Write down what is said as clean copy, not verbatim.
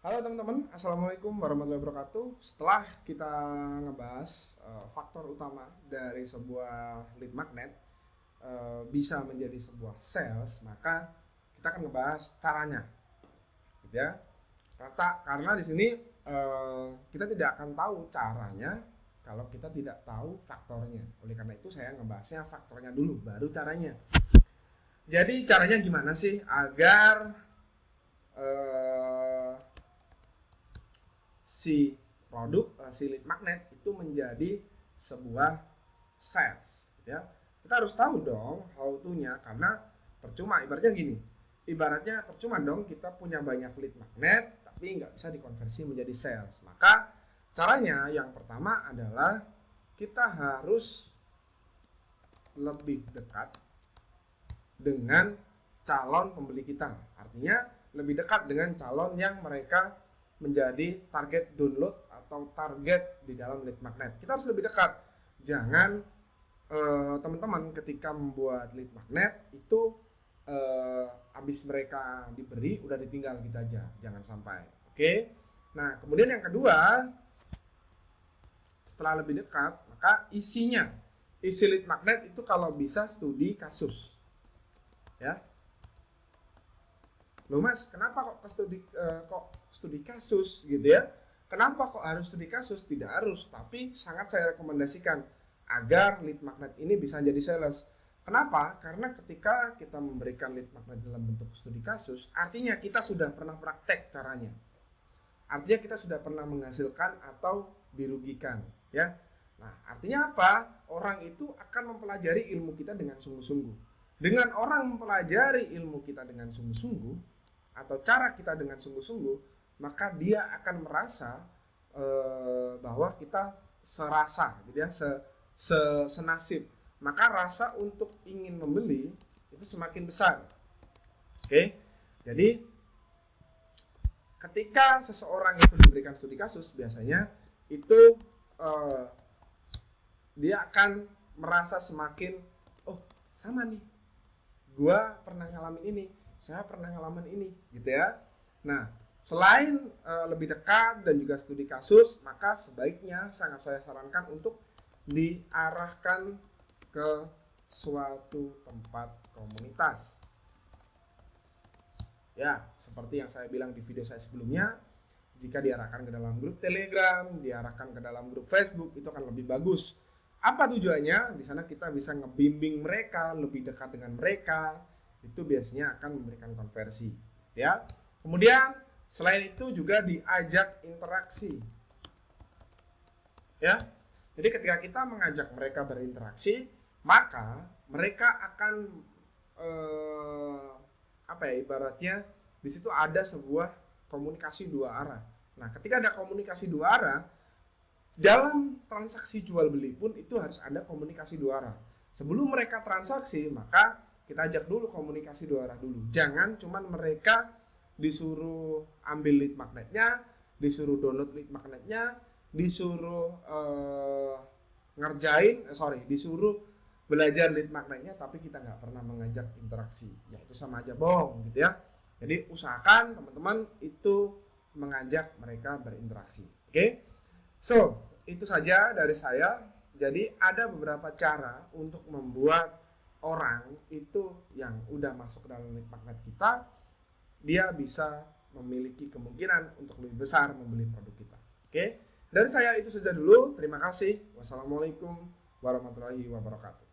Halo teman-teman, Assalamualaikum warahmatullahi wabarakatuh. Setelah kita ngebahas faktor utama dari sebuah lead magnet bisa menjadi sebuah sales, maka kita akan ngebahas caranya, gitu ya. Karena di sini kita tidak akan tahu caranya kalau kita tidak tahu faktornya. Oleh karena itu saya ngebahasnya faktornya dulu, baru caranya. Jadi caranya gimana sih agar eh, si si lead magnet itu menjadi sebuah sales, ya. Kita harus tahu dong how to-nya, karena percuma ibaratnya percuma dong kita punya banyak lead magnet tapi nggak bisa dikonversi menjadi sales. Maka caranya yang pertama adalah kita harus lebih dekat dengan calon pembeli kita. Artinya lebih dekat dengan calon yang mereka menjadi target download atau target di dalam lead magnet. Kita harus lebih dekat. Jangan teman-teman ketika membuat lead magnet itu habis mereka diberi udah ditinggal gitu aja. Jangan sampai. Oke. Nah, kemudian yang kedua, setelah lebih dekat, maka isi lead magnet itu kalau bisa studi kasus. Ya, loh mas, kenapa kok studi kasus gitu ya? Kenapa kok harus studi kasus? Tidak harus, tapi sangat saya rekomendasikan agar lead magnet ini bisa jadi sales. Kenapa? Karena ketika kita memberikan lead magnet dalam bentuk studi kasus, artinya kita sudah pernah praktek caranya. Artinya kita sudah pernah menghasilkan atau dirugikan, ya. Nah, artinya apa? Orang itu akan mempelajari ilmu kita dengan sungguh-sungguh. Dengan orang mempelajari ilmu kita dengan sungguh-sungguh atau cara kita dengan sungguh-sungguh, maka dia akan merasa bahwa kita serasa gitu ya, senasib. Maka rasa untuk ingin membeli itu semakin besar. Oke. Jadi ketika seseorang itu diberikan studi kasus, biasanya itu dia akan merasa semakin, oh sama nih, gua pernah ngalamin ini, saya pernah ngalamin ini, gitu ya. Nah, selain lebih dekat dan juga studi kasus, maka sebaiknya sangat saya sarankan untuk diarahkan ke suatu tempat komunitas. Ya, seperti yang saya bilang di video saya sebelumnya, jika diarahkan ke dalam grup Telegram, diarahkan ke dalam grup Facebook, itu akan lebih bagus. Apa tujuannya? Di sana kita bisa ngebimbing mereka, lebih dekat dengan mereka. Itu biasanya akan memberikan konversi, ya. Kemudian selain itu juga diajak interaksi, ya. Jadi ketika kita mengajak mereka berinteraksi, maka mereka akan ibaratnya di situ ada sebuah komunikasi dua arah. Nah, ketika ada komunikasi dua arah, dalam transaksi jual beli pun itu harus ada komunikasi dua arah. Sebelum mereka transaksi, maka kita ajak dulu komunikasi dua arah dulu. Jangan cuman mereka disuruh ambil lead magnetnya, disuruh download lead magnetnya, disuruh disuruh belajar lead magnetnya, tapi kita nggak pernah mengajak interaksi. Ya itu sama aja bohong gitu ya. Jadi usahakan teman-teman itu mengajak mereka berinteraksi. Oke? So, itu saja dari saya. Jadi ada beberapa cara untuk membuat orang itu yang udah masuk ke dalam lead magnet kita, dia bisa memiliki kemungkinan untuk lebih besar membeli produk kita. Oke? Dari saya itu saja dulu. Terima kasih. Wassalamualaikum warahmatullahi wabarakatuh.